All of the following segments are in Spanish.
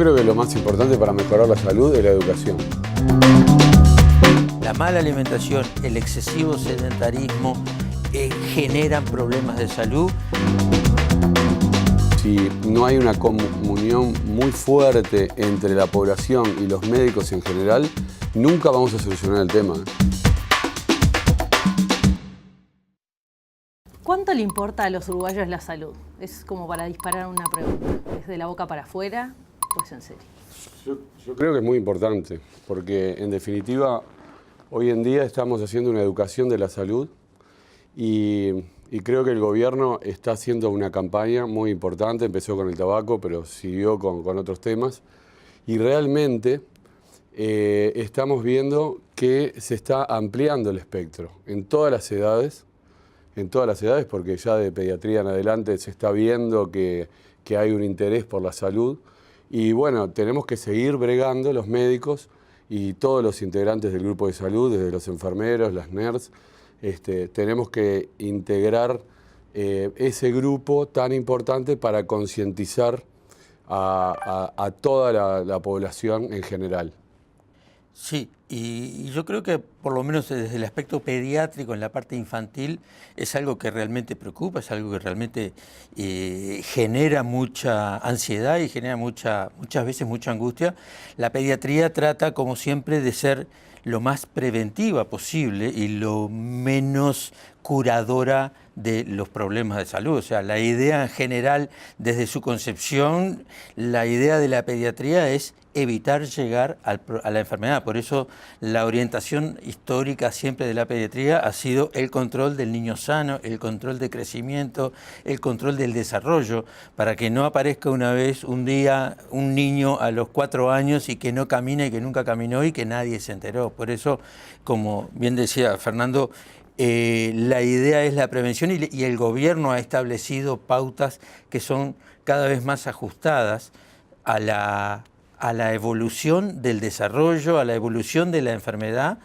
creo que lo más importante para mejorar la salud es la educación. La mala alimentación, el excesivo sedentarismo generan problemas de salud. Si no hay una comunión muy fuerte entre la población y los médicos en general, nunca vamos a solucionar el tema. ¿Cuánto le importa a los uruguayos la salud? Es como para disparar una pregunta. ¿Es de la boca para afuera o es en serio? Yo creo que es muy importante, porque en definitiva hoy en día estamos haciendo una educación de la salud y creo que el gobierno está haciendo una campaña muy importante. Empezó con el tabaco, pero siguió con otros temas. Y realmente estamos viendo que se está ampliando el espectro en todas las edades, porque ya de pediatría en adelante se está viendo que hay un interés por la salud. Y bueno, tenemos que seguir bregando los médicos y todos los integrantes del grupo de salud, desde los enfermeros, las NERS, tenemos que integrar ese grupo tan importante para concientizar a toda la población en general. Sí, y yo creo que por lo menos desde el aspecto pediátrico, en la parte infantil, es algo que realmente preocupa, es algo que realmente genera mucha ansiedad y genera muchas veces mucha angustia. La pediatría trata, como siempre, de ser lo más preventiva posible y lo menos curadora de los problemas de salud. O sea, la idea en general, desde su concepción, la idea de la pediatría es evitar llegar a la enfermedad. Por eso la orientación histórica siempre de la pediatría ha sido el control del niño sano, el control de crecimiento, el control del desarrollo, para que no aparezca un día un niño a los 4 años y que no camina y que nunca caminó y que nadie se enteró. Por eso, como bien decía Fernando, la idea es la prevención y el gobierno ha establecido pautas que son cada vez más ajustadas a la evolución del desarrollo, a la evolución de la enfermedad,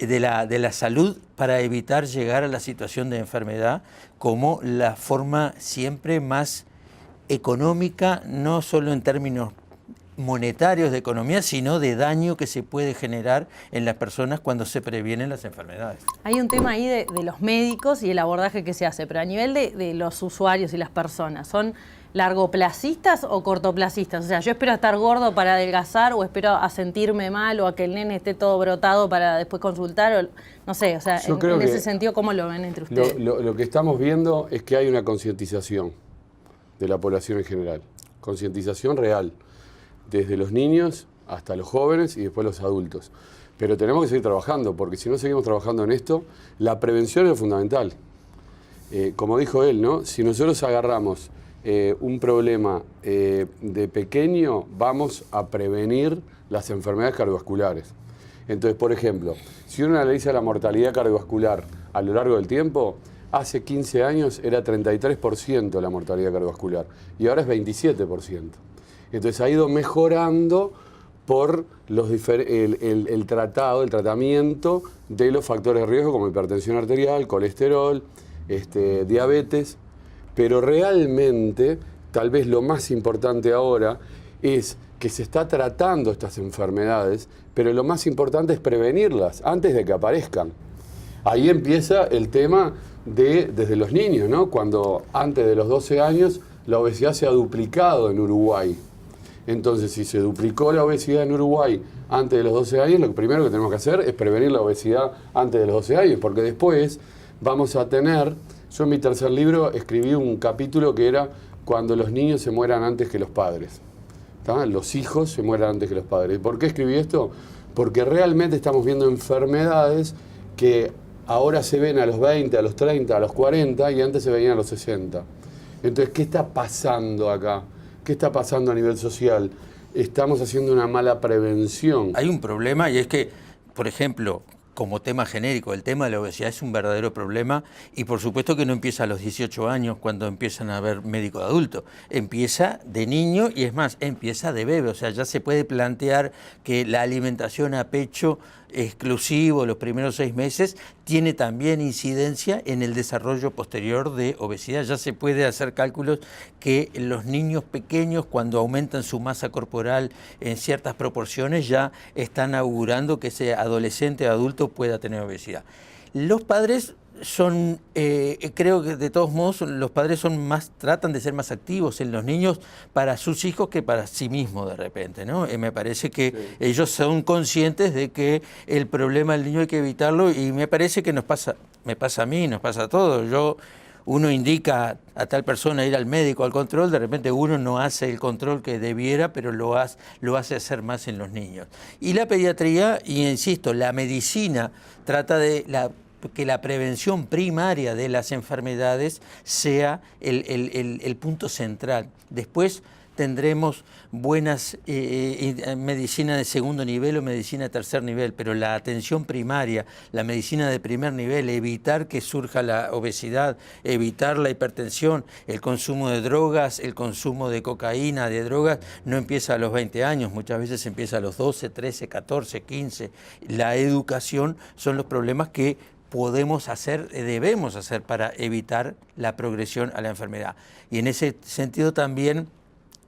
de la salud, para evitar llegar a la situación de enfermedad como la forma siempre más económica, no solo en términos monetarios de economía, sino de daño que se puede generar en las personas cuando se previenen las enfermedades. Hay un tema ahí de los médicos y el abordaje que se hace, pero a nivel de los usuarios y las personas, ¿son largoplacistas o cortoplacistas? O sea, yo espero a estar gordo para adelgazar, o espero a sentirme mal, o a que el nene esté todo brotado para después consultar, o no sé, o sea, en ese sentido, ¿cómo lo ven entre ustedes? Lo que estamos viendo es que hay una concientización de la población en general, concientización real, desde los niños hasta los jóvenes y después los adultos. Pero tenemos que seguir trabajando, porque si no seguimos trabajando en esto, la prevención es fundamental. Como dijo él, ¿no? Si nosotros agarramos un problema de pequeño, vamos a prevenir las enfermedades cardiovasculares. Entonces, por ejemplo, si uno analiza la mortalidad cardiovascular a lo largo del tiempo, hace 15 años era 33% la mortalidad cardiovascular y ahora es 27%. Entonces ha ido mejorando por el tratamiento de los factores de riesgo como hipertensión arterial, colesterol, diabetes. Pero realmente, tal vez lo más importante ahora es que se está tratando estas enfermedades, pero lo más importante es prevenirlas antes de que aparezcan. Ahí empieza el tema desde los niños, ¿no? Cuando antes de los 12 años la obesidad se ha duplicado en Uruguay. Entonces, si se duplicó la obesidad en Uruguay antes de los 12 años, lo primero que tenemos que hacer es prevenir la obesidad antes de los 12 años, porque después vamos a tener... Yo en mi tercer libro escribí un capítulo que era cuando los niños se mueran antes que los padres. ¿Tá? Los hijos se mueran antes que los padres. ¿Por qué escribí esto? Porque realmente estamos viendo enfermedades que ahora se ven a los 20, a los 30, a los 40 y antes se veían a los 60. Entonces, ¿qué está pasando acá? ¿Qué está pasando a nivel social? Estamos haciendo una mala prevención. Hay un problema y es que, por ejemplo, como tema genérico, el tema de la obesidad es un verdadero problema y por supuesto que no empieza a los 18 años cuando empiezan a ver médico de adulto. Empieza de niño y es más, empieza de bebé. O sea, ya se puede plantear que la alimentación a pecho exclusivo, los primeros 6 meses, tiene también incidencia en el desarrollo posterior de obesidad. Ya se puede hacer cálculos que los niños pequeños, cuando aumentan su masa corporal en ciertas proporciones, ya están augurando que ese adolescente o adulto pueda tener obesidad. Los padres son, creo que de todos modos los padres tratan de ser más activos en los niños para sus hijos que para sí mismos de repente, ¿no? Me parece que ellos son conscientes de que el problema del niño hay que evitarlo, y me parece que me pasa a mí, nos pasa a todos. Uno indica a tal persona ir al médico, al control, de repente uno no hace el control que debiera, pero lo hace hacer más en los niños. Y la pediatría, y insisto, la medicina trata de que la prevención primaria de las enfermedades sea el punto central. Después tendremos buenas medicina de segundo nivel o medicina de tercer nivel, pero la atención primaria, la medicina de primer nivel, evitar que surja la obesidad, evitar la hipertensión, el consumo de drogas, el consumo de cocaína, de drogas, no empieza a los 20 años, muchas veces empieza a los 12, 13, 14, 15. La educación son los problemas que podemos hacer, debemos hacer para evitar la progresión a la enfermedad. Y en ese sentido también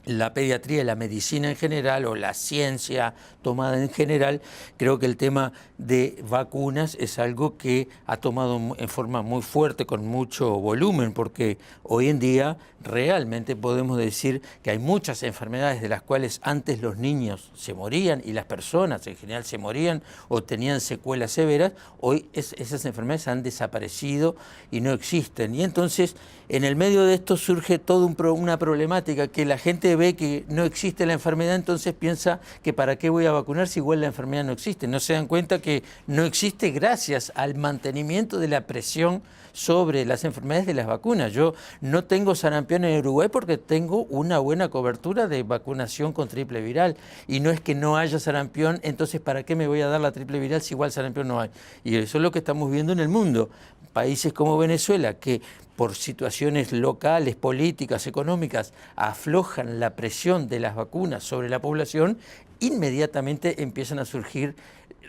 la pediatría y la medicina en general, o la ciencia tomada en general, creo que el tema de vacunas es algo que ha tomado en forma muy fuerte, con mucho volumen, porque hoy en día realmente podemos decir que hay muchas enfermedades de las cuales antes los niños se morían y las personas en general se morían o tenían secuelas severas. Hoy esas enfermedades han desaparecido y no existen. Y entonces, en el medio de esto surge toda una problemática, que la gente ve que no existe la enfermedad, entonces piensa que para qué voy a vacunar si igual la enfermedad no existe. No se dan cuenta que no existe gracias al mantenimiento de la presión sobre las enfermedades de las vacunas. Yo no tengo sarampión en Uruguay porque tengo una buena cobertura de vacunación con triple viral. Y no es que no haya sarampión, entonces ¿para qué me voy a dar la triple viral si igual sarampión no hay? Y eso es lo que estamos viendo en el mundo. Países como Venezuela, que por situaciones locales, políticas, económicas, aflojan la presión de las vacunas sobre la población, inmediatamente empiezan a surgir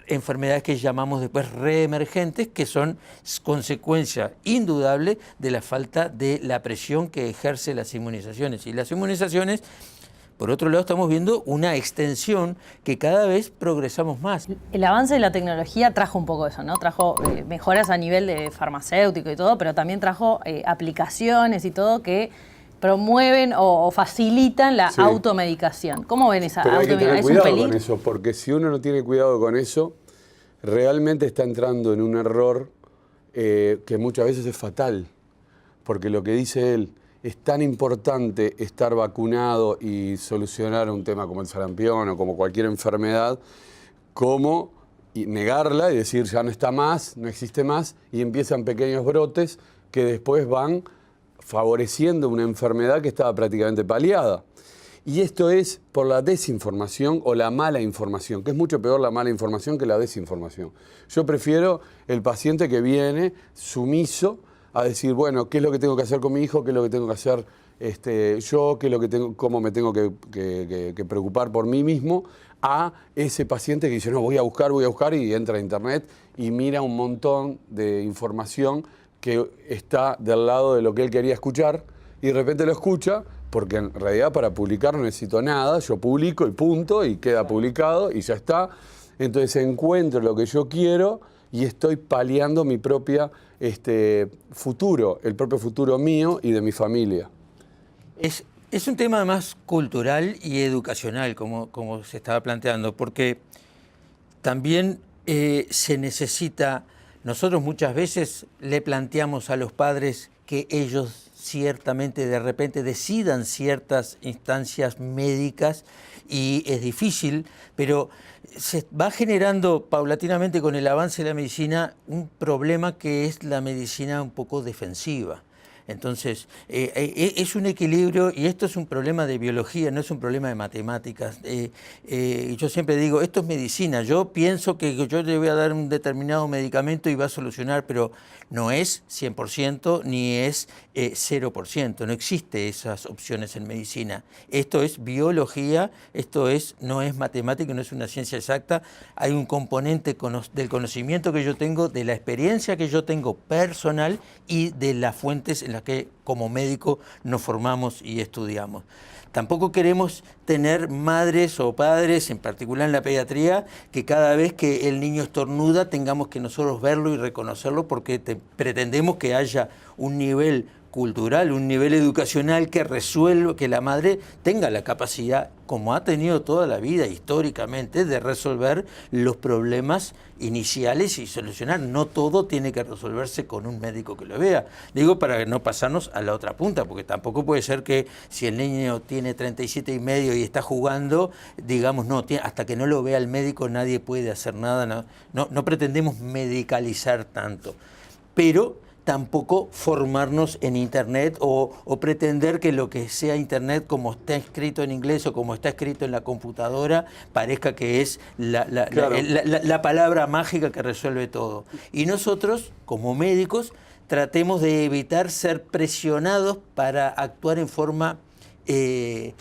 enfermedades que llamamos después reemergentes, que son consecuencia indudable de la falta de la presión que ejerce las inmunizaciones. Y las inmunizaciones, por otro lado, estamos viendo una extensión que cada vez progresamos más. El avance de la tecnología trajo un poco eso, ¿no? Trajo mejoras a nivel de farmacéutico y todo, pero también trajo aplicaciones y todo que promueven o facilitan la automedicación. ¿Cómo ven esa automedicación? Hay que tener cuidado con eso, porque si uno no tiene cuidado con eso, realmente está entrando en un error que muchas veces es fatal. Porque lo que dice él, es tan importante estar vacunado y solucionar un tema como el sarampión o como cualquier enfermedad, como negarla y decir ya no está más, no existe más, y empiezan pequeños brotes que después van favoreciendo una enfermedad que estaba prácticamente paliada. Y esto es por la desinformación o la mala información, que es mucho peor la mala información que la desinformación. Yo prefiero el paciente que viene sumiso a decir, bueno, ¿qué es lo que tengo que hacer con mi hijo? ¿Qué es lo que tengo que hacer yo? ¿Qué es lo que cómo me tengo que preocupar por mí mismo? A ese paciente que dice, no, voy a buscar, y entra a internet y mira un montón de información que está del lado de lo que él quería escuchar, y de repente lo escucha, porque en realidad para publicar no necesito nada, yo publico y punto, y queda publicado y ya está. Entonces encuentro lo que yo quiero y estoy paliando mi propia futuro, el propio futuro mío y de mi familia. Es un tema más cultural y educacional, como se estaba planteando, porque también se necesita. Nosotros muchas veces le planteamos a los padres que ellos ciertamente de repente decidan ciertas instancias médicas, y es difícil, pero se va generando paulatinamente con el avance de la medicina un problema que es la medicina un poco defensiva. Entonces, es un equilibrio y esto es un problema de biología, no es un problema de matemáticas. Yo siempre digo, esto es medicina. Yo pienso que yo le voy a dar un determinado medicamento y va a solucionar, pero no es 100% ni es 0%. No existe esas opciones en medicina. Esto es biología, no es matemática, no es una ciencia exacta. Hay un componente del conocimiento que yo tengo, de la experiencia que yo tengo personal y de las fuentes en las que como médico nos formamos y estudiamos. Tampoco queremos tener madres o padres, en particular en la pediatría, que cada vez que el niño estornuda tengamos que nosotros verlo y reconocerlo porque pretendemos que haya un nivel cultural, un nivel educacional que resuelva, que la madre tenga la capacidad, como ha tenido toda la vida históricamente, de resolver los problemas iniciales y solucionar. No todo tiene que resolverse con un médico que lo vea. Digo, para no pasarnos a la otra punta, porque tampoco puede ser que si el niño tiene 37,5 y está jugando, digamos, no, hasta que no lo vea el médico nadie puede hacer nada. No pretendemos medicalizar tanto. Pero tampoco formarnos en Internet o pretender que lo que sea Internet, como está escrito en inglés o como está escrito en la computadora, parezca que es la palabra mágica que resuelve todo. Y nosotros, como médicos, tratemos de evitar ser presionados para actuar en forma de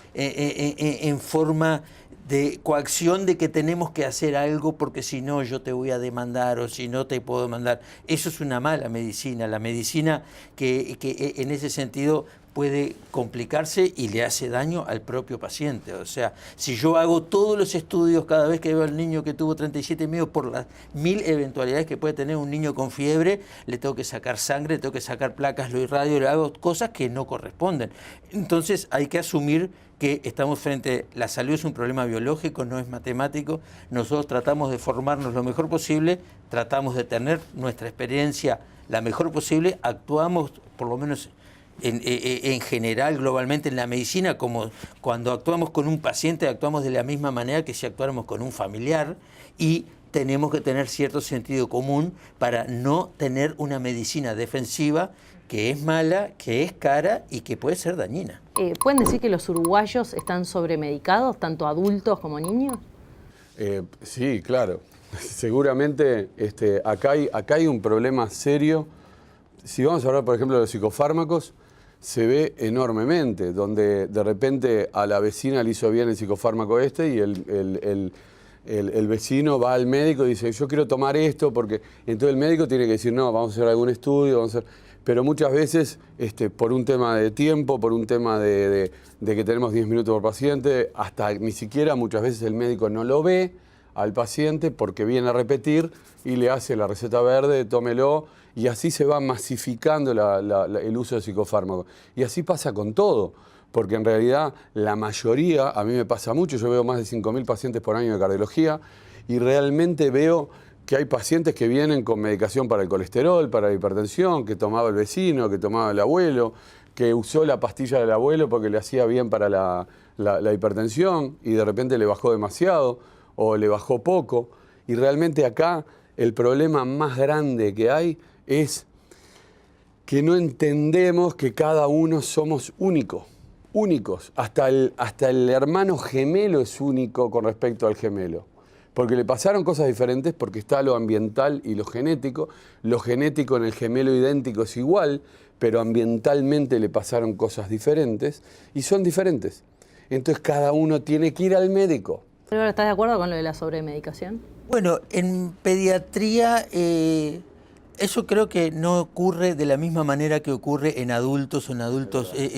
coacción, de que tenemos que hacer algo porque si no yo te voy a demandar o si no te puedo demandar. Eso es una mala medicina, la medicina que en ese sentido puede complicarse y le hace daño al propio paciente. O sea, si yo hago todos los estudios cada vez que veo al niño que tuvo 37,5 por las 1000 eventualidades que puede tener un niño con fiebre, le tengo que sacar sangre, le tengo que sacar placas, lo irradio, le hago cosas que no corresponden. Entonces hay que asumir que estamos frente, la salud es un problema biológico, no es matemático. Nosotros tratamos de formarnos lo mejor posible, tratamos de tener nuestra experiencia la mejor posible, actuamos por lo menos en general, globalmente en la medicina, como cuando actuamos con un paciente, actuamos de la misma manera que si actuáramos con un familiar, y tenemos que tener cierto sentido común para no tener una medicina defensiva que es mala, que es cara y que puede ser dañina. ¿Pueden decir que los uruguayos están sobremedicados, tanto adultos como niños? Sí, claro. Seguramente acá hay un problema serio. Si vamos a hablar, por ejemplo, de los psicofármacos, se ve enormemente, donde de repente a la vecina le hizo bien el psicofármaco y el vecino va al médico y dice, yo quiero tomar esto, porque entonces el médico tiene que decir, no, vamos a hacer algún estudio, vamos a hacer... Pero muchas veces, por un tema de tiempo, por un tema de que tenemos 10 minutos por paciente, hasta ni siquiera muchas veces el médico no lo ve al paciente porque viene a repetir y le hace la receta verde, tómelo, y así se va masificando el uso de psicofármacos. Y así pasa con todo, porque en realidad la mayoría, a mí me pasa mucho, yo veo más de 5.000 pacientes por año de cardiología, y realmente veo que hay pacientes que vienen con medicación para el colesterol, para la hipertensión, que tomaba el vecino, que tomaba el abuelo, que usó la pastilla del abuelo porque le hacía bien para la hipertensión y de repente le bajó demasiado o le bajó poco. Y realmente acá el problema más grande que hay es que no entendemos que cada uno somos únicos. Hasta el hermano gemelo es único con respecto al gemelo. Porque le pasaron cosas diferentes, porque está lo ambiental y lo genético. Lo genético en el gemelo idéntico es igual, pero ambientalmente le pasaron cosas diferentes y son diferentes. Entonces cada uno tiene que ir al médico. ¿Pero estás de acuerdo con lo de la sobremedicación? Bueno, en pediatría eso creo que no ocurre de la misma manera que ocurre en adultos.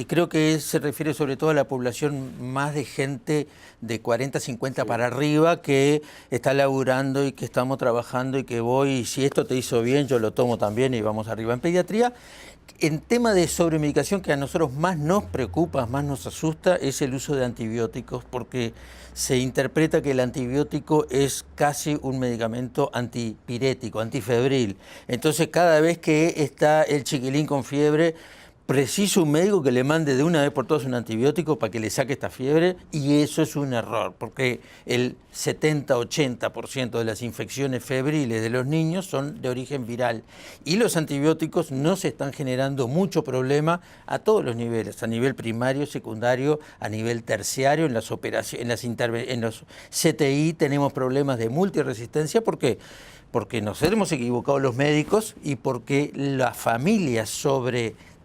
Creo que se refiere sobre todo a la población más de gente de 40, 50 para arriba que está laburando y que estamos trabajando y que voy, y si esto te hizo bien, yo lo tomo también y vamos arriba. En pediatría, en tema de sobremedicación, que a nosotros más nos preocupa, más nos asusta, es el uso de antibióticos, porque se interpreta que el antibiótico es casi un medicamento antipirético, antifebril. Entonces, cada vez que está el chiquilín con fiebre, preciso un médico que le mande de una vez por todas un antibiótico para que le saque esta fiebre, y eso es un error, porque el 70-80% de las infecciones febriles de los niños son de origen viral, y los antibióticos no se están generando mucho problema a todos los niveles, a nivel primario, secundario, a nivel terciario, en las operaciones, en los CTI tenemos problemas de multiresistencia. ¿Por qué? Porque nos hemos equivocado los médicos y porque las familias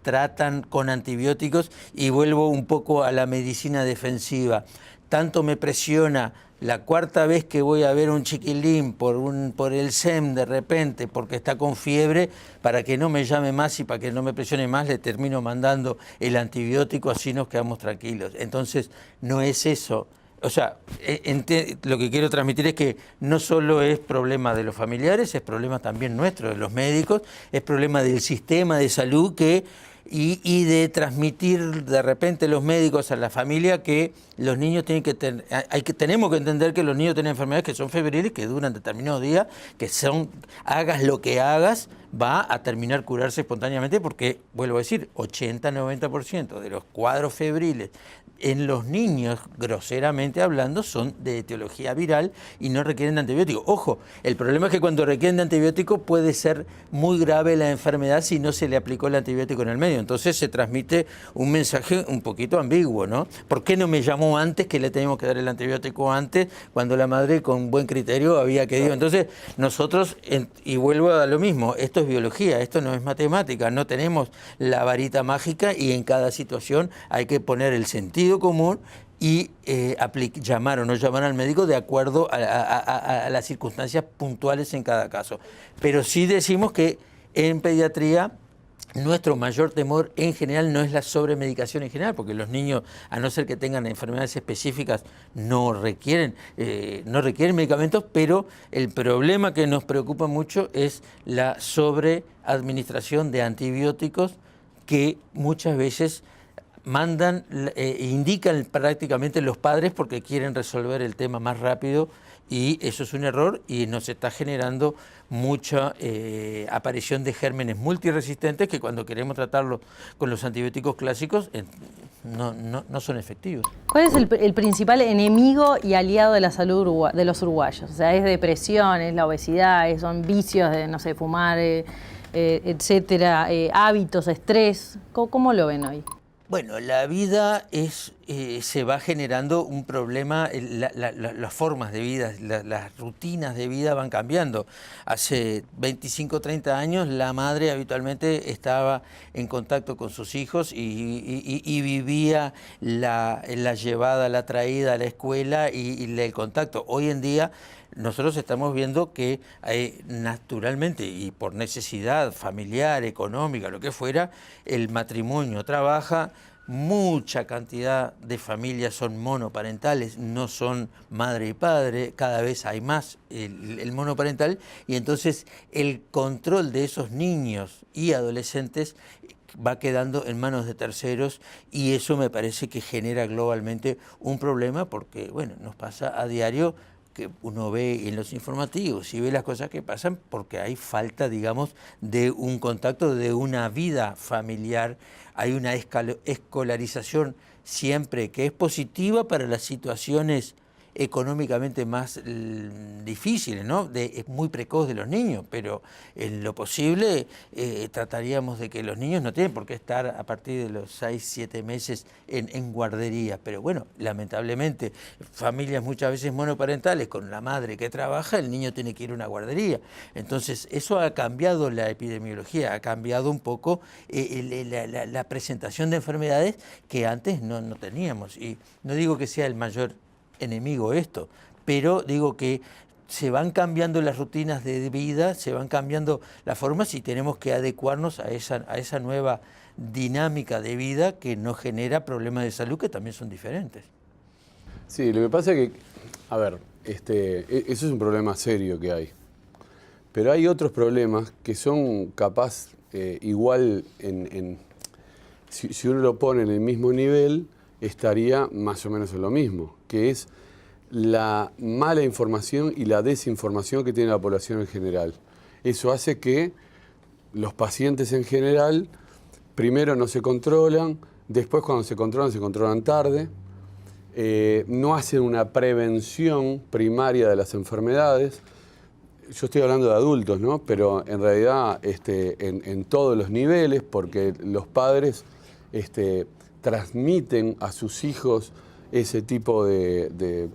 tratan con antibióticos, y vuelvo un poco a la medicina defensiva. Tanto me presiona la cuarta vez que voy a ver un chiquilín por el SEM de repente, porque está con fiebre, para que no me llame más y para que no me presione más, le termino mandando el antibiótico, así nos quedamos tranquilos. Entonces, no es eso. O sea, lo que quiero transmitir es que no solo es problema de los familiares, es problema también nuestro, de los médicos, es problema del sistema de salud y de transmitir de repente los médicos a la familia que los niños tenemos que entender que los niños tienen enfermedades que son febriles, que duran determinados días, que hagas lo que hagas, va a terminar curarse espontáneamente, porque, vuelvo a decir, 80-90% de los cuadros febriles en los niños, groseramente hablando, son de etiología viral y no requieren de antibiótico. Ojo, el problema es que cuando requieren de antibiótico puede ser muy grave la enfermedad si no se le aplicó el antibiótico en el medio. Entonces se transmite un mensaje un poquito ambiguo, ¿no? ¿Por qué no me llamó antes, que le teníamos que dar el antibiótico antes, cuando la madre con buen criterio había querido? Entonces nosotros, y vuelvo a lo mismo, esto es biología, esto no es matemática, no tenemos la varita mágica, y en cada situación hay que poner el sentido común y llamar o no llamar al médico de acuerdo a las circunstancias puntuales en cada caso. Pero sí decimos que en pediatría nuestro mayor temor en general no es la sobremedicación en general, porque los niños, a no ser que tengan enfermedades específicas, no requieren medicamentos, pero el problema que nos preocupa mucho es la sobreadministración de antibióticos, que muchas veces indican prácticamente los padres porque quieren resolver el tema más rápido, y eso es un error, y nos está generando mucha aparición de gérmenes multiresistentes que cuando queremos tratarlos con los antibióticos clásicos no son efectivos. ¿Cuál es el principal enemigo y aliado de la salud de los uruguayos? O sea, ¿es depresión, es la obesidad, son vicios de, no sé, fumar, etcétera, hábitos, estrés? ¿Cómo lo ven hoy? Bueno, la vida se va generando un problema, las formas de vida, las rutinas de vida van cambiando. Hace 25, 30 años la madre habitualmente estaba en contacto con sus hijos y vivía la llevada, la traída a la escuela y el contacto. Hoy en día nosotros estamos viendo que naturalmente y por necesidad familiar, económica, lo que fuera, el matrimonio trabaja, mucha cantidad de familias son monoparentales, no son madre y padre, cada vez hay más el monoparental, y entonces el control de esos niños y adolescentes va quedando en manos de terceros, y eso me parece que genera globalmente un problema, porque bueno, nos pasa a diario que uno ve en los informativos y ve las cosas que pasan, porque hay falta, digamos, de un contacto, de una vida familiar. Hay una escolarización siempre que es positiva para las situaciones económicamente más difíciles, ¿no? Es muy precoz de los niños, pero en lo posible trataríamos de que los niños no tienen por qué estar a partir de los 6, 7 meses en guardería. Pero bueno, lamentablemente, familias muchas veces monoparentales con la madre que trabaja, el niño tiene que ir a una guardería. Entonces, eso ha cambiado la epidemiología, ha cambiado un poco la presentación de enfermedades que antes no teníamos. Y no digo que sea el mayor enemigo esto, pero digo que se van cambiando las rutinas de vida, se van cambiando las formas, y tenemos que adecuarnos a esa nueva dinámica de vida que nos genera problemas de salud que también son diferentes. Sí, lo que pasa es que, a ver, eso es un problema serio que hay, pero hay otros problemas que son capaz igual, si uno lo pone en el mismo nivel, estaría más o menos en lo mismo, que es la mala información y la desinformación que tiene la población en general. Eso hace que los pacientes en general primero no se controlan, después cuando se controlan tarde, no hacen una prevención primaria de las enfermedades. Yo estoy hablando de adultos, ¿no? Pero en realidad en todos los niveles, porque los padres transmiten a sus hijos ese tipo de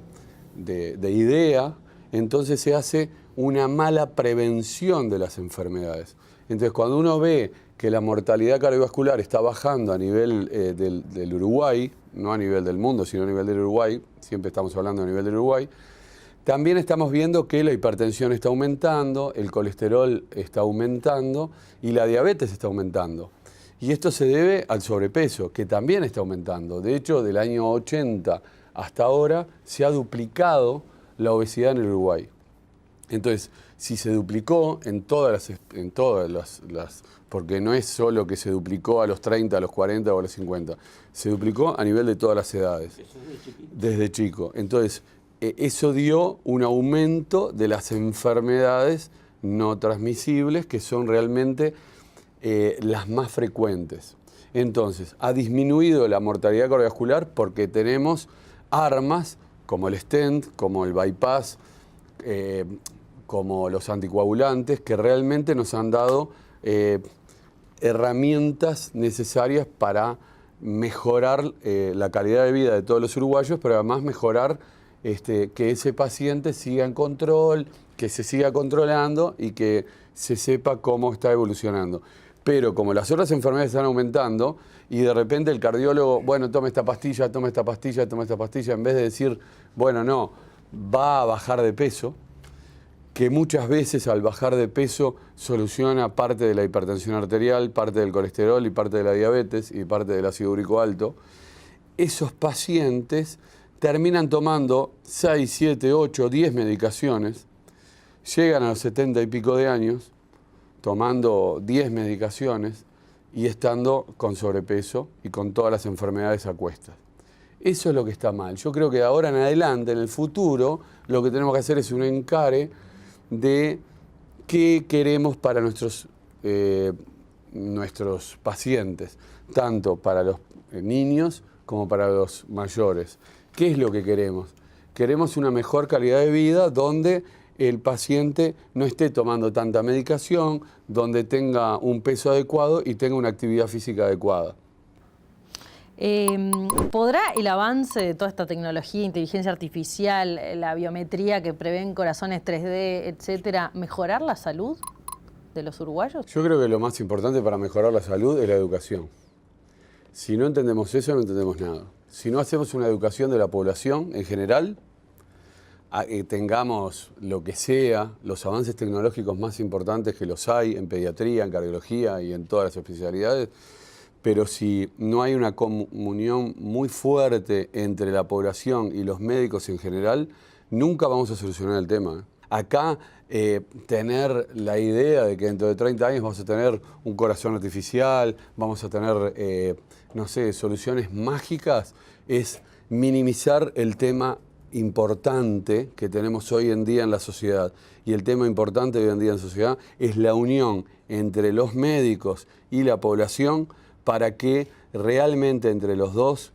idea, entonces se hace una mala prevención de las enfermedades. Entonces cuando uno ve que la mortalidad cardiovascular está bajando a nivel del Uruguay, no a nivel del mundo, sino a nivel del Uruguay, siempre estamos hablando a nivel del Uruguay, también estamos viendo que la hipertensión está aumentando, el colesterol está aumentando y la diabetes está aumentando. Y esto se debe al sobrepeso, que también está aumentando. De hecho, del año 80 hasta ahora se ha duplicado la obesidad en el Uruguay. Entonces, si se duplicó en todas las, porque no es solo que se duplicó a los 30, a los 40 o a los 50, se duplicó a nivel de todas las edades, desde chico. Entonces, eso dio un aumento de las enfermedades no transmisibles, que son realmente las más frecuentes. Entonces, ha disminuido la mortalidad cardiovascular porque tenemos armas como el stent, como el bypass, como los anticoagulantes, que realmente nos han dado herramientas necesarias para mejorar la calidad de vida de todos los uruguayos, pero además mejorar que ese paciente siga en control, que se siga controlando y que se sepa cómo está evolucionando. Pero como las otras enfermedades están aumentando y de repente el cardiólogo, bueno, toma esta pastilla, toma esta pastilla, toma esta pastilla, en vez de decir, bueno, no, va a bajar de peso, que muchas veces al bajar de peso soluciona parte de la hipertensión arterial, parte del colesterol y parte de la diabetes y parte del ácido úrico alto, esos pacientes terminan tomando 6, 7, 8, 10 medicaciones, llegan a los 70 y pico de años, tomando 10 medicaciones y estando con sobrepeso y con todas las enfermedades a cuestas. Eso es lo que está mal. Yo creo que de ahora en adelante, en el futuro, lo que tenemos que hacer es un encare de qué queremos para nuestros pacientes, tanto para los niños como para los mayores. ¿Qué es lo que queremos? Queremos una mejor calidad de vida donde el paciente no esté tomando tanta medicación, donde tenga un peso adecuado y tenga una actividad física adecuada. ¿Podrá el avance de toda esta tecnología, inteligencia artificial, la biometría que prevén corazones 3D, etcétera, mejorar la salud de los uruguayos? Yo creo que lo más importante para mejorar la salud es la educación. Si no entendemos eso, no entendemos nada. Si no hacemos una educación de la población en general, tengamos lo que sea, los avances tecnológicos más importantes que los hay en pediatría, en cardiología y en todas las especialidades, pero si no hay una comunión muy fuerte entre la población y los médicos en general, nunca vamos a solucionar el tema. Acá, tener la idea de que dentro de 30 años vamos a tener un corazón artificial, vamos a tener, no sé, soluciones mágicas, es minimizar el tema importante que tenemos hoy en día en la sociedad. Y el tema importante hoy en día en la sociedad es la unión entre los médicos y la población para que realmente entre los dos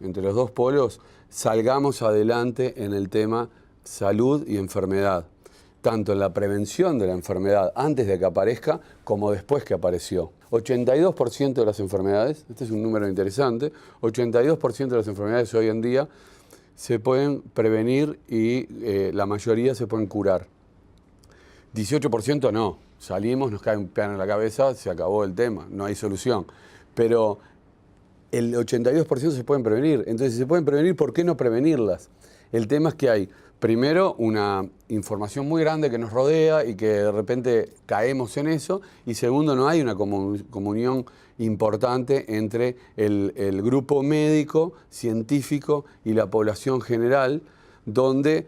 polos, salgamos adelante en el tema salud y enfermedad, tanto en la prevención de la enfermedad antes de que aparezca como después que apareció. 82% de las enfermedades, este es un número interesante, 82% de las enfermedades hoy en día se pueden prevenir y la mayoría se pueden curar. 18% no, salimos, nos cae un piano en la cabeza, se acabó el tema, no hay solución. Pero el 82% se pueden prevenir. Entonces, si se pueden prevenir, ¿por qué no prevenirlas? El tema es que hay, primero, una información muy grande que nos rodea y que de repente caemos en eso. Y segundo, no hay una comunión importante entre el grupo médico, científico y la población general, donde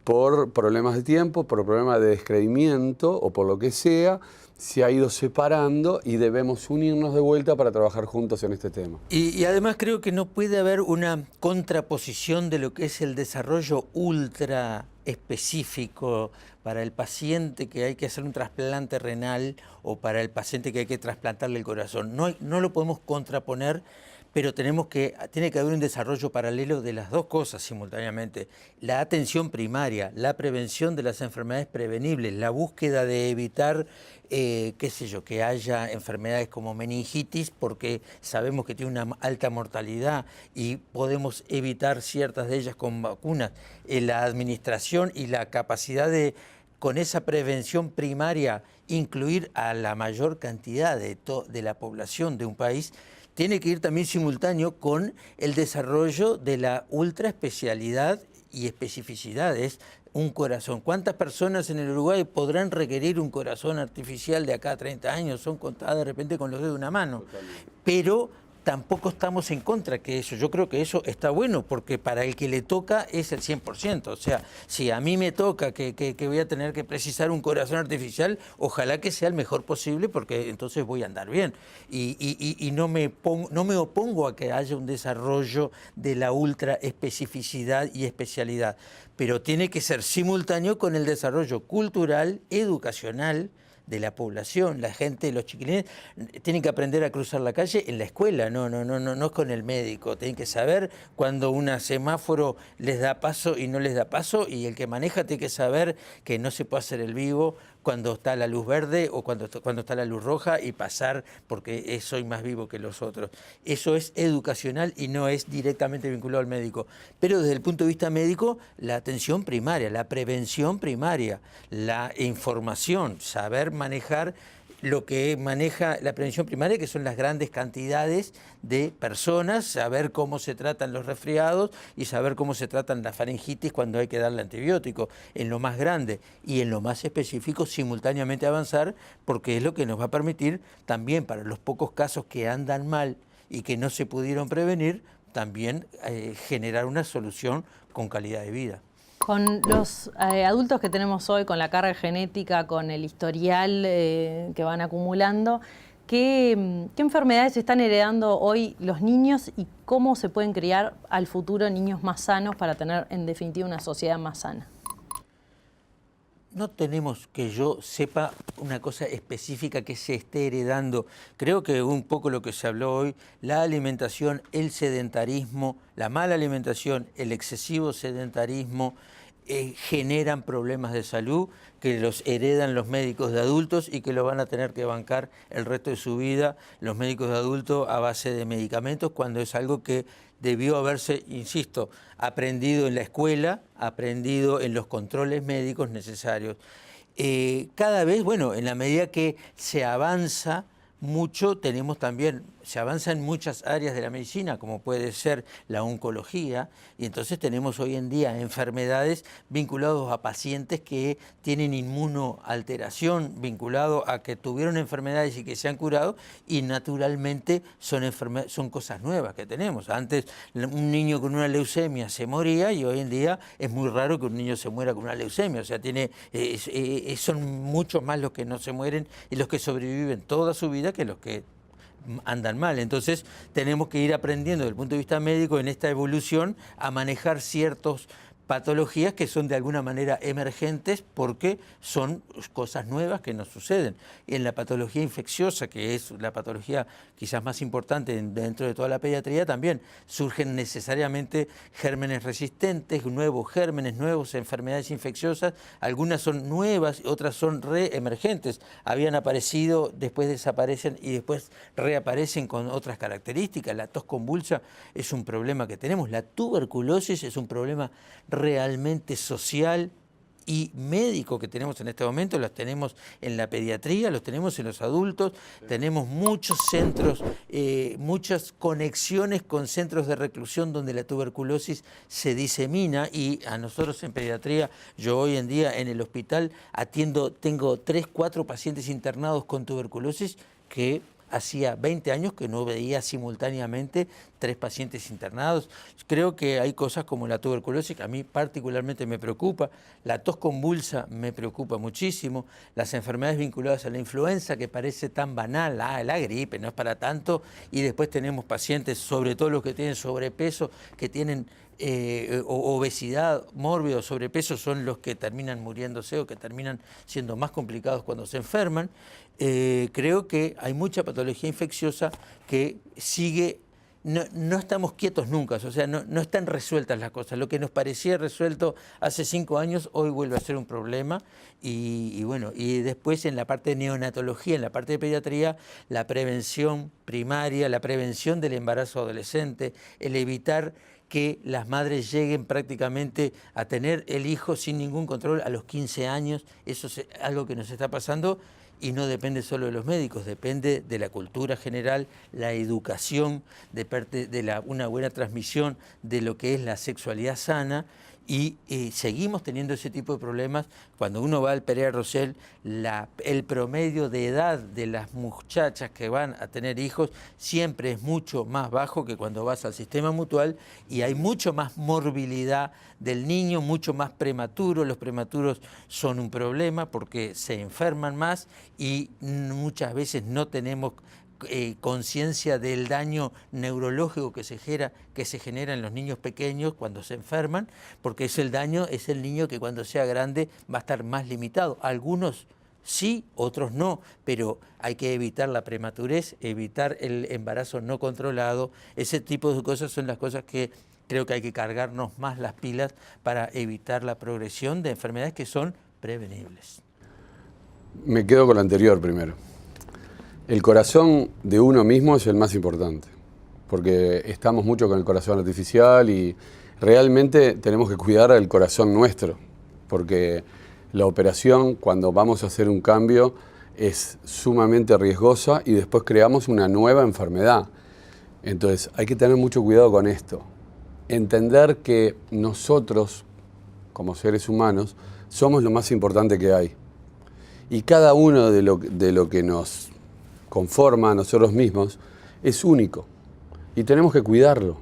por problemas de tiempo, por problemas de descreimiento o por lo que sea, se ha ido separando y debemos unirnos de vuelta para trabajar juntos en este tema. Y además creo que no puede haber una contraposición de lo que es el desarrollo ultra específico para el paciente que hay que hacer un trasplante renal o para el paciente que hay que trasplantarle el corazón. No lo podemos contraponer, pero tiene que haber un desarrollo paralelo de las dos cosas simultáneamente. La atención primaria, la prevención de las enfermedades prevenibles, la búsqueda de evitar, qué sé yo, que haya enfermedades como meningitis, porque sabemos que tiene una alta mortalidad y podemos evitar ciertas de ellas con vacunas. La administración y la capacidad de, con esa prevención primaria, incluir a la mayor cantidad de la población de un país, tiene que ir también simultáneo con el desarrollo de la ultraespecialidad y especificidades. Un corazón. ¿Cuántas personas en el Uruguay podrán requerir un corazón artificial de acá a 30 años? Son contadas de repente con los dedos de una mano. Totalmente. Pero tampoco estamos en contra que eso. Yo creo que eso está bueno, porque para el que le toca es el 100%. O sea, si a mí me toca que voy a tener que precisar un corazón artificial, ojalá que sea el mejor posible, porque entonces voy a andar bien. Y no me opongo a que haya un desarrollo de la ultra especificidad y especialidad, pero tiene que ser simultáneo con el desarrollo cultural, educacional, de la población. La gente, los chiquilines, tienen que aprender a cruzar la calle en la escuela, no es con el médico. Tienen que saber cuando un semáforo les da paso y no les da paso, y el que maneja tiene que saber que no se puede hacer el vivo cuando está la luz verde o cuando está la luz roja y pasar porque soy más vivo que los otros. Eso es educacional y no es directamente vinculado al médico. Pero desde el punto de vista médico, la atención primaria, la prevención primaria, la información, saber manejar lo que maneja la prevención primaria, que son las grandes cantidades de personas, saber cómo se tratan los resfriados y saber cómo se tratan las faringitis cuando hay que darle antibiótico, en lo más grande y en lo más específico, simultáneamente avanzar, porque es lo que nos va a permitir también, para los pocos casos que andan mal y que no se pudieron prevenir, también generar una solución con calidad de vida. Con los adultos que tenemos hoy, con la carga genética, con el historial que van acumulando, ¿qué enfermedades están heredando hoy los niños y cómo se pueden criar al futuro niños más sanos para tener, en definitiva, una sociedad más sana? No tenemos, que yo sepa, una cosa específica que se esté heredando. Creo que un poco lo que se habló hoy, la alimentación, el sedentarismo, la mala alimentación, el excesivo sedentarismo, generan problemas de salud que los heredan los médicos de adultos y que lo van a tener que bancar el resto de su vida los médicos de adultos a base de medicamentos, cuando es algo que debió haberse, insisto, aprendido en la escuela, aprendido en los controles médicos necesarios. Cada vez, bueno, en la medida que se avanza mucho, tenemos también, se avanza en muchas áreas de la medicina, como puede ser la oncología, y entonces tenemos hoy en día enfermedades vinculadas a pacientes que tienen inmunoalteración, vinculado a que tuvieron enfermedades y que se han curado, y naturalmente son cosas nuevas que tenemos. Antes un niño con una leucemia se moría y hoy en día es muy raro que un niño se muera con una leucemia, o sea, son muchos más los que no se mueren y los que sobreviven toda su vida que los que andan mal. Entonces tenemos que ir aprendiendo desde el punto de vista médico en esta evolución a manejar ciertas patologías que son de alguna manera emergentes porque son cosas nuevas que nos suceden. Y en la patología infecciosa, que es la patología quizás más importante dentro de toda la pediatría, también surgen necesariamente gérmenes resistentes, nuevos gérmenes, nuevas enfermedades infecciosas. Algunas son nuevas, otras son reemergentes. Habían aparecido, después desaparecen y después reaparecen con otras características. La tos convulsa es un problema que tenemos. La tuberculosis es un problema realmente social y médico que tenemos en este momento. Los tenemos en la pediatría, los tenemos en los adultos, tenemos muchos centros, muchas conexiones con centros de reclusión donde la tuberculosis se disemina, y a nosotros en pediatría, yo hoy en día en el hospital tengo 3, 4 pacientes internados con tuberculosis que hacía 20 años que no veía simultáneamente 3 pacientes internados. Creo que hay cosas como la tuberculosis que a mí particularmente me preocupa, la tos convulsa me preocupa muchísimo, las enfermedades vinculadas a la influenza que parece tan banal, la gripe no es para tanto, y después tenemos pacientes, sobre todo los que tienen sobrepeso, que tienen obesidad mórbida o sobrepeso, son los que terminan muriéndose o que terminan siendo más complicados cuando se enferman. Creo que hay mucha patología infecciosa que sigue. No estamos quietos nunca, o sea, no están resueltas las cosas. Lo que nos parecía resuelto hace 5 años, hoy vuelve a ser un problema. Y bueno, y después en la parte de neonatología, en la parte de pediatría, la prevención primaria, la prevención del embarazo adolescente, el evitar que las madres lleguen prácticamente a tener el hijo sin ningún control a los 15 años, eso es algo que nos está pasando. Y no depende solo de los médicos, depende de la cultura general, la educación, de una buena transmisión de lo que es la sexualidad sana. Y seguimos teniendo ese tipo de problemas. Cuando uno va al Pereira Rosell, el promedio de edad de las muchachas que van a tener hijos siempre es mucho más bajo que cuando vas al sistema mutual, y hay mucho más morbilidad del niño, mucho más prematuro. Los prematuros son un problema porque se enferman más y muchas veces no tenemos conciencia del daño neurológico que se genera en los niños pequeños cuando se enferman, porque es el niño que cuando sea grande va a estar más limitado. Algunos sí, otros no, pero hay que evitar la prematurez, evitar el embarazo no controlado. Ese tipo de cosas son las cosas que creo que hay que cargarnos más las pilas para evitar la progresión de enfermedades que son prevenibles. Me quedo con lo anterior primero. El corazón de uno mismo es el más importante, porque estamos mucho con el corazón artificial y realmente tenemos que cuidar el corazón nuestro, porque la operación, cuando vamos a hacer un cambio, es sumamente riesgosa y después creamos una nueva enfermedad. Entonces hay que tener mucho cuidado con esto. Entender que nosotros, como seres humanos, somos lo más importante que hay. Y cada uno de lo que nos conforma a nosotros mismos es único. Y tenemos que cuidarlo.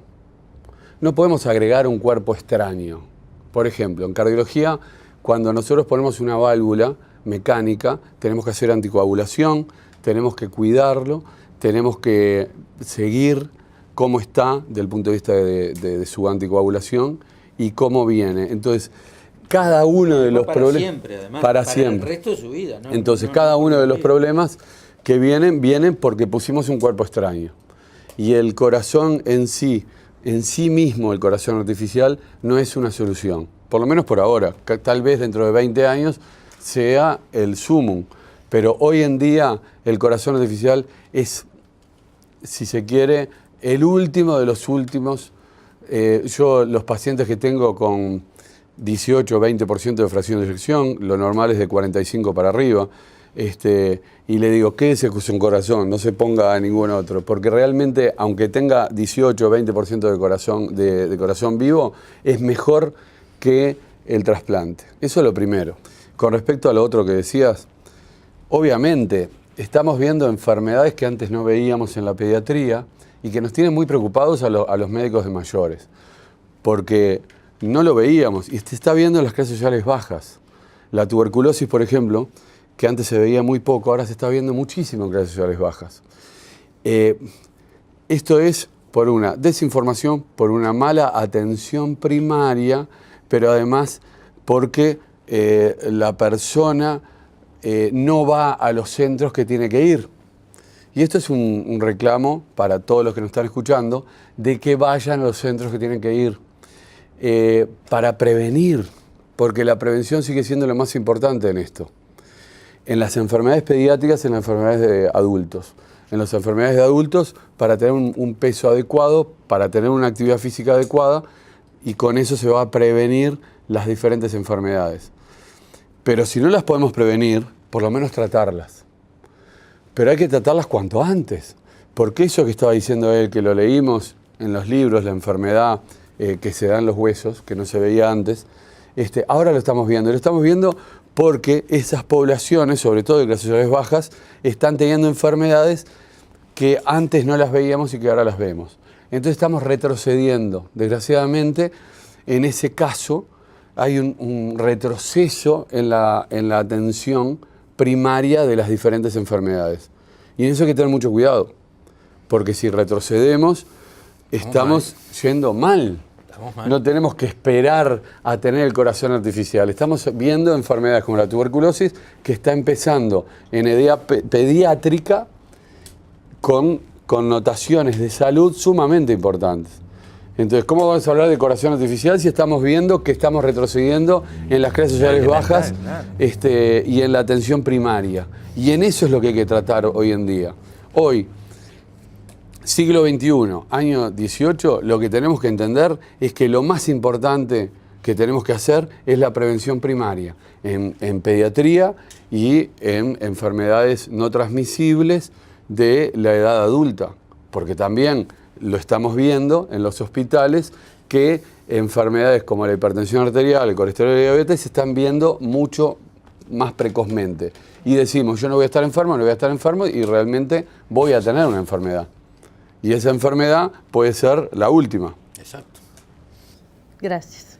No podemos agregar un cuerpo extraño. Por ejemplo, en cardiología, cuando nosotros ponemos una válvula mecánica, tenemos que hacer anticoagulación, tenemos que cuidarlo, tenemos que seguir cómo está desde el punto de vista de su anticoagulación y cómo viene. Entonces, cada uno de los problemas... Siempre, además, para siempre. El resto de su vida, ¿no? Entonces, cada uno de los problemas que vienen porque pusimos un cuerpo extraño. Y el corazón en sí mismo, el corazón artificial, no es una solución. Por lo menos por ahora. Tal vez dentro de 20 años sea el sumum. Pero hoy en día el corazón artificial es, si se quiere, el último de los últimos. Yo, los pacientes que tengo con 18 o 20% de fracción de eyección, lo normal es de 45 para arriba, y le digo, quédese con su corazón, no se ponga a ningún otro, porque realmente, aunque tenga 18 o 20% de corazón vivo, es mejor que el trasplante. Eso es lo primero. Con respecto a lo otro que decías, obviamente estamos viendo enfermedades que antes no veíamos en la pediatría y que nos tienen muy preocupados a los médicos de mayores, porque no lo veíamos y se está viendo en las clases sociales bajas. La tuberculosis, por ejemplo, que antes se veía muy poco, ahora se está viendo muchísimo en clases sociales bajas. Esto es por una desinformación, por una mala atención primaria, pero además porque la persona no va a los centros que tiene que ir. Y esto es un reclamo para todos los que nos están escuchando, de que vayan a los centros que tienen que ir para prevenir, porque la prevención sigue siendo lo más importante en esto. En las enfermedades pediátricas, en las enfermedades de adultos. En las enfermedades de adultos, para tener un peso adecuado, para tener una actividad física adecuada, y con eso se va a prevenir las diferentes enfermedades. Pero si no las podemos prevenir, por lo menos tratarlas. Pero hay que tratarlas cuanto antes, porque eso que estaba diciendo él, que lo leímos en los libros, la enfermedad que se da en los huesos, que no se veía antes, ahora lo estamos viendo. Lo estamos viendo porque esas poblaciones, sobre todo de clases sociales bajas, están teniendo enfermedades que antes no las veíamos y que ahora las vemos. Entonces estamos retrocediendo. Desgraciadamente, en ese caso, hay un retroceso en la atención primaria de las diferentes enfermedades. Y en eso hay que tener mucho cuidado, porque si retrocedemos, estamos yendo mal. No tenemos que esperar a tener el corazón artificial. Estamos viendo enfermedades como la tuberculosis, que está empezando en edad pediátrica con connotaciones de salud sumamente importantes. Entonces, ¿cómo vamos a hablar de corazón artificial si estamos viendo que estamos retrocediendo en las clases sociales bajas y en la atención primaria? Y en eso es lo que hay que tratar hoy en día. Hoy, siglo XXI, año 18, lo que tenemos que entender es que lo más importante que tenemos que hacer es la prevención primaria en pediatría y en enfermedades no transmisibles de la edad adulta, porque también lo estamos viendo en los hospitales que enfermedades como la hipertensión arterial, el colesterol y la diabetes se están viendo mucho más precozmente. Y decimos, yo no voy a estar enfermo, no voy a estar enfermo y realmente voy a tener una enfermedad. Y esa enfermedad puede ser la última. Exacto. Gracias.